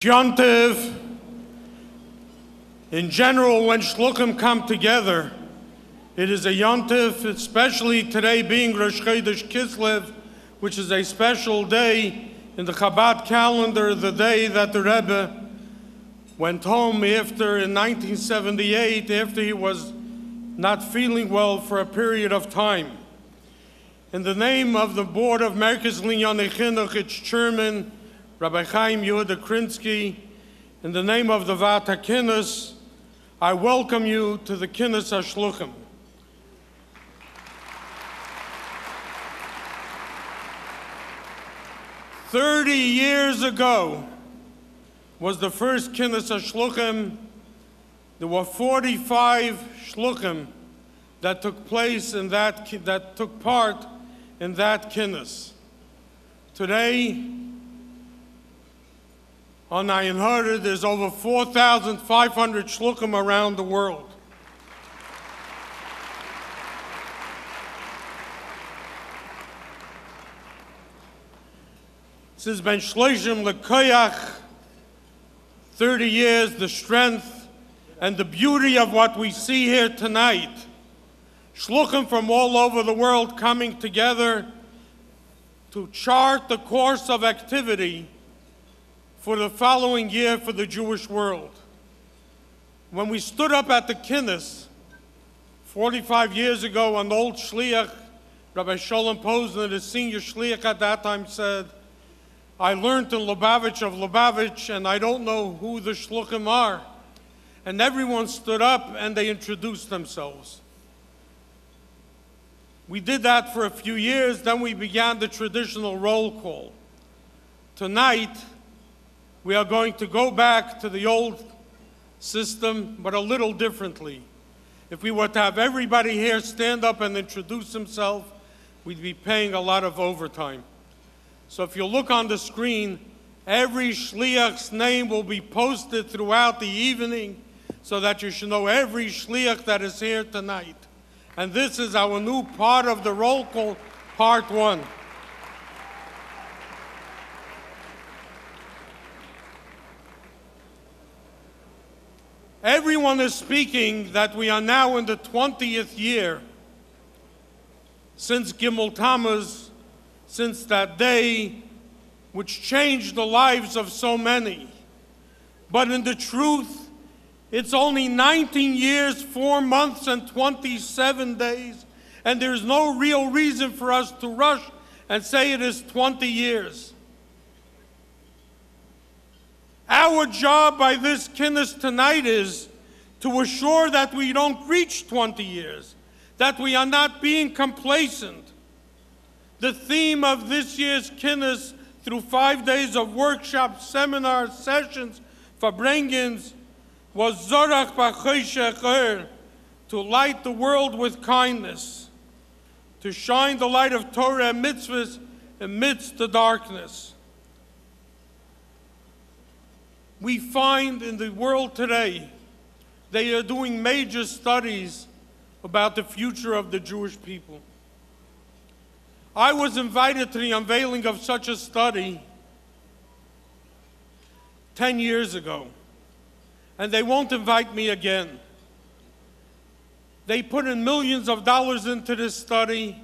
Yontiv, in general, when Shluchim come together, it is a Yontiv, especially today being Rosh Chodesh Kislev, which is a special day in the Chabad calendar, the day that the Rebbe went home after, in 1978, after he was not feeling well for a period of time. In the name of the Board of Merkez Linyonei Chinuch, its chairman, Rabbi Chaim Yehuda Krinsky, in the name of the Vat HaKinus, I welcome you to the Kinus HaShluchim. "30 years ago was the first Kinus HaShluchim. There were 45 Shluchim that took place in that took part in that Kinus. Today, on Ayin Hara, there's over 4,500 Shluchim around the world. Since Ben Shloshim Lekoyach, 30 years, the strength and the beauty of what we see here tonight, Shluchim from all over the world coming together to chart the course of activity for the following year for the Jewish world. When we stood up at the Kinus 45 years ago, an old Shliach, Rabbi Sholem Posner, the senior Shliach at that time, said, "I learned in Lubavitch of Lubavitch, and I don't know who the Shluchim are." And everyone stood up and they introduced themselves. We did that for a few years, then we began the traditional roll call. Tonight, we are going to go back to the old system, but a little differently. If we were to have everybody here stand up and introduce himself, we'd be paying a lot of overtime. So if you look on the screen, every Shliach's name will be posted throughout the evening so that you should know every Shliach that is here tonight. And this is our new part of the roll call, part one. Everyone is speaking that we are now in the 20th year since Gimel Tammuz, since that day which changed the lives of so many. But in the truth, it's only 19 years, 4 months, and 27 days, and there's no real reason for us to rush and say it is 20 years. Our job by this Kinus tonight is to assure that we don't reach 20 years, that we are not being complacent. The theme of this year's Kinus, through 5 days of workshops, seminars, sessions, Farbrengens, was Zorach B'Choshech Or, to light the world with kindness, to shine the light of Torah and mitzvahs amidst the darkness. We find in the world today, they are doing major studies about the future of the Jewish people. I was invited to the unveiling of such a study 10 years ago, and they won't invite me again. They put in millions of dollars into this study,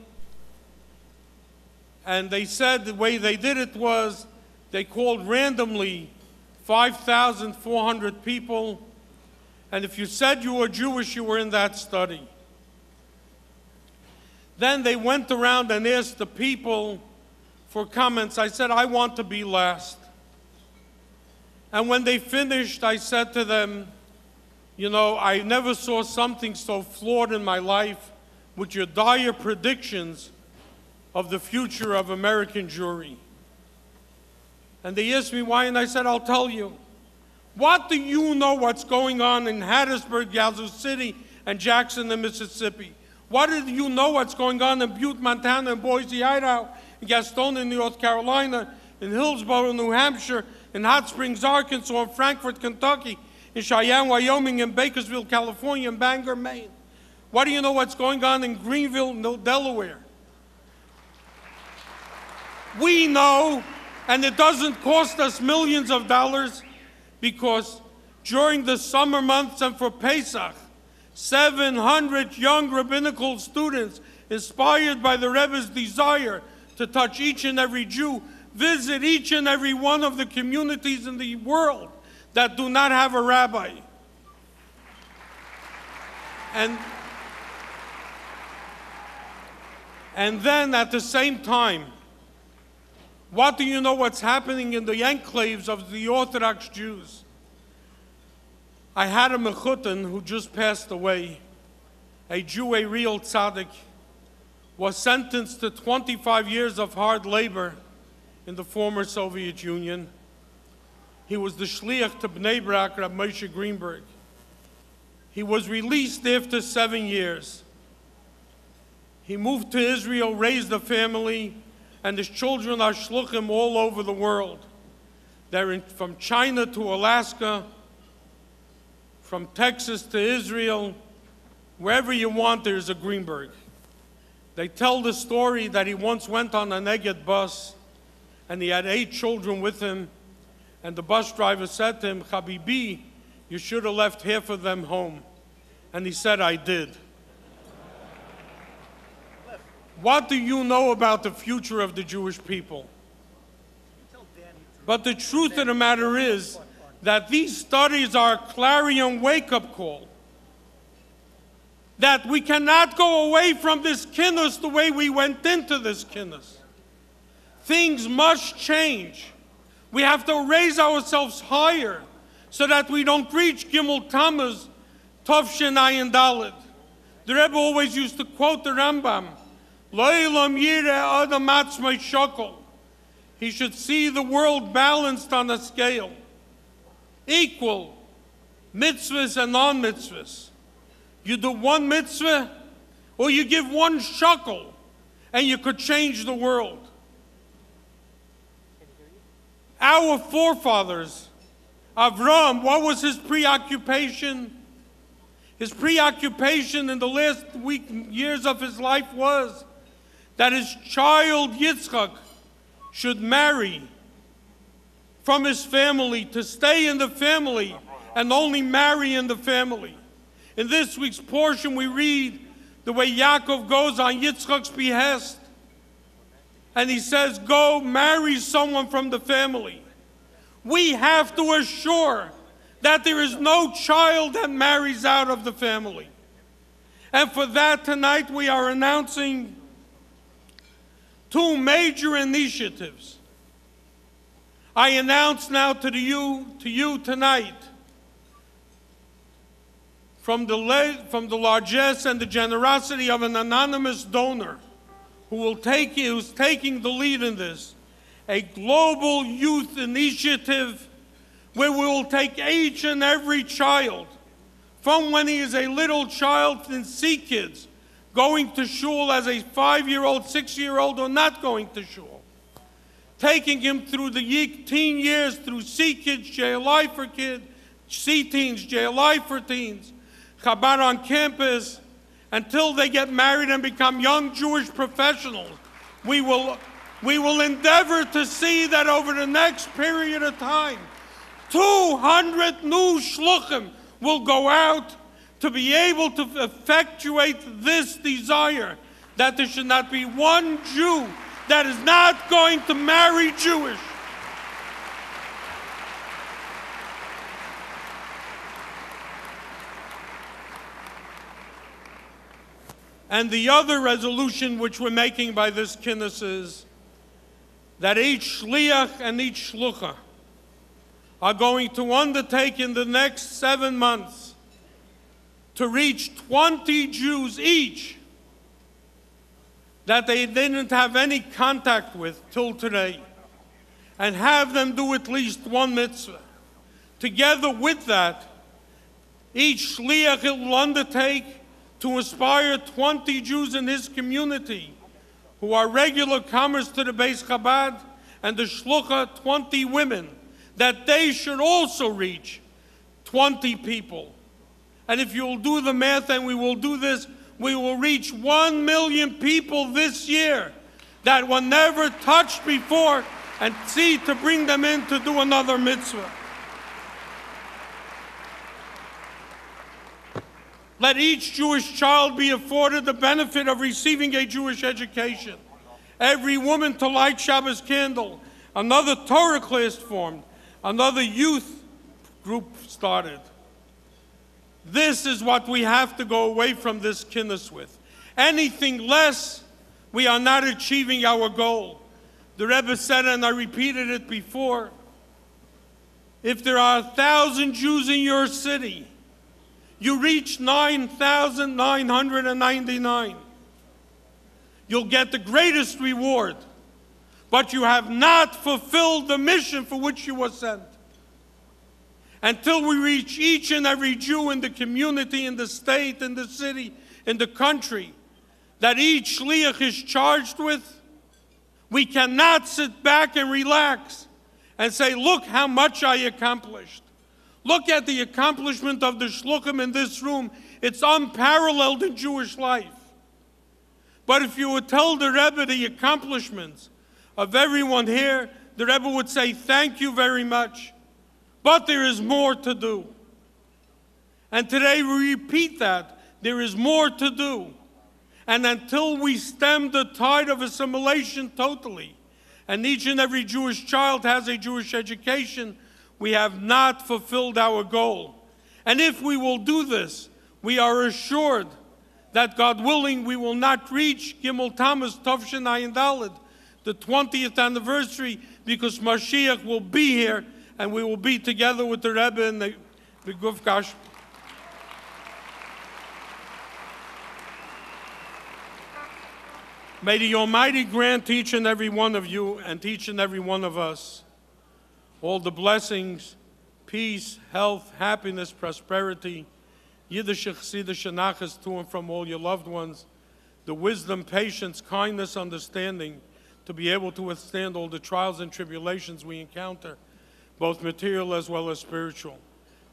and they said the way they did it was they called randomly 5,400 people, and if you said you were Jewish, you were in that study. Then they went around and asked the people for comments. I said, I want to be last. And when they finished, I said to them, you know, I never saw something so flawed in my life with your dire predictions of the future of American Jewry. And they asked me why, and I said, I'll tell you. What do you know what's going on in Hattiesburg, Yazoo City, and Jackson, and Mississippi? What do you know what's going on in Butte, Montana, and Boise, Idaho, in Gastonia, North Carolina, in Hillsborough, New Hampshire, in Hot Springs, Arkansas, in Frankfort, Kentucky, in Cheyenne, Wyoming, in Bakersfield, California, and Bangor, Maine? What do you know what's going on in Greenville, Delaware? We know, and it doesn't cost us millions of dollars, because during the summer months and for Pesach, 700 young rabbinical students, inspired by the Rebbe's desire to touch each and every Jew, visit each and every one of the communities in the world that do not have a rabbi. And then at the same time, what do you know what's happening in the enclaves of the Orthodox Jews? I had a mechutin who just passed away, a Jew, a real tzaddik, was sentenced to 25 years of hard labor in the former Soviet Union. He was the shliach to Bnei Brak, Rabbi Moshe Greenberg. He was released after 7 years. He moved to Israel, raised a family, and his children are Shluchim all over the world. They're from China to Alaska, from Texas to Israel, wherever you want, there's a Greenberg. They tell the story that he once went on an Egged bus, and he had 8 children with him, and the bus driver said to him, "Habibi, you should have left half of them home." And he said, "I did." What do you know about the future of the Jewish people? But the truth of the matter is that these studies are a clarion wake-up call. That we cannot go away from this kinnus the way we went into this kinnus. Things must change. We have to raise ourselves higher so that we don't reach Gimel Tammuz, Tov Shin Ayin Daled. The Rebbe always used to quote the Rambam, Lo'elam yireh adam atzmai shokol. He should see the world balanced on a scale, equal, mitzvahs and non-mitzvahs. You do one mitzvah, or you give one shekel, and you could change the world. Our forefathers, Avram, what was his preoccupation? His preoccupation in the last years of his life was that his child Yitzchak should marry from his family, to stay in the family, and only marry in the family. In this week's portion, we read the way Yaakov goes on Yitzchak's behest, and he says, go marry someone from the family. We have to assure that there is no child that marries out of the family. And for that, tonight we are announcing 2 major initiatives. I announce now to you tonight, from the largesse and the generosity of an anonymous donor who's taking the lead in this, a global youth initiative where we will take each and every child from when he is a little child in Sea Kids, going to shul as a 5-year-old, 6-year-old, or not going to shul, taking him through the teen years, through Sea Kids, JLI for Kids, Sea Teens, JLI for Teens, Chabad on campus, until they get married and become young Jewish professionals. We will endeavor to see that over the next period of time, 200 new shluchim will go out to be able to effectuate this desire, that there should not be one Jew that is not going to marry Jewish. And the other resolution which we're making by this kinnus is that each shliach and each shlucha are going to undertake in the next 7 months to reach 20 Jews each that they didn't have any contact with till today, and have them do at least one mitzvah. Together with that, each shliach will undertake to inspire 20 Jews in his community who are regular comers to the Beis Chabad, and the shlucha 20 women, that they should also reach 20 people. And if you'll do the math, and we will do this, we will reach 1 million people this year that were never touched before, and see to bring them in to do another mitzvah. Let each Jewish child be afforded the benefit of receiving a Jewish education. Every woman to light Shabbos candle. Another Torah class formed. Another youth group started. This is what we have to go away from this kinnis with. Anything less, we are not achieving our goal. The Rebbe said, and I repeated it before, if there are 1,000 Jews in your city, you reach 9,999. You'll get the greatest reward, but you have not fulfilled the mission for which you were sent. Until we reach each and every Jew in the community, in the state, in the city, in the country, that each shliach is charged with, we cannot sit back and relax and say, look how much I accomplished. Look at the accomplishment of the Shluchim in this room. It's unparalleled in Jewish life. But if you would tell the Rebbe the accomplishments of everyone here, the Rebbe would say, thank you very much. But there is more to do. And today we repeat that. There is more to do. And until we stem the tide of assimilation totally, and each and every Jewish child has a Jewish education, we have not fulfilled our goal. And if we will do this, we are assured that, God willing, we will not reach Gimel Tammuz Tovshin Ayin Daled, the 20th anniversary, because Mashiach will be here, and we will be together with the Rebbe and the Guf Gash. May the Almighty grant each and every one of you and each and every one of us all the blessings, peace, health, happiness, prosperity, Yiddish Chassidus Nachas to and from all your loved ones, the wisdom, patience, kindness, understanding to be able to withstand all the trials and tribulations we encounter, both material as well as spiritual.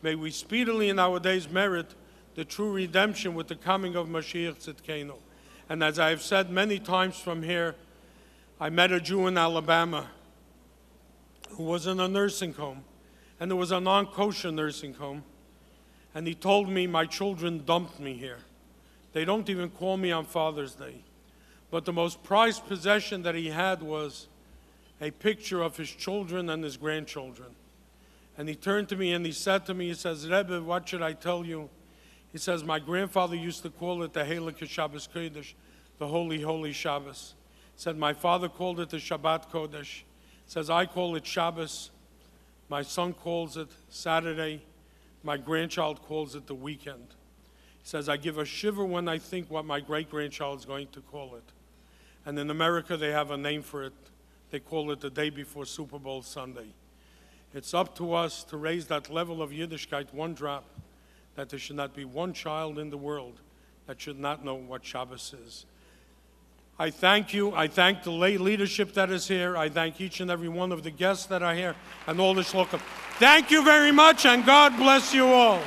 May we speedily in our days merit the true redemption with the coming of Mashiach Tzidkenu. And as I have said many times from here, I met a Jew in Alabama who was in a nursing home, and it was a non-kosher nursing home. And he told me, my children dumped me here. They don't even call me on Father's Day. But the most prized possession that he had was a picture of his children and his grandchildren. And he turned to me and he said to me, he says, Rebbe, what should I tell you? He says, my grandfather used to call it the Heilige Shabbos Kodesh, the Holy, Holy Shabbos. He said, my father called it the Shabbat Kodesh. He says, I call it Shabbos. My son calls it Saturday. My grandchild calls it the weekend. He says, I give a shiver when I think what my great-grandchild is going to call it. And in America, they have a name for it. They call it the day before Super Bowl Sunday. It's up to us to raise that level of Yiddishkeit one drop, that there should not be one child in the world that should not know what Shabbos is. I thank you. I thank the lay leadership that is here. I thank each and every one of the guests that are here and all the Shluchim. Thank you very much, and God bless you all.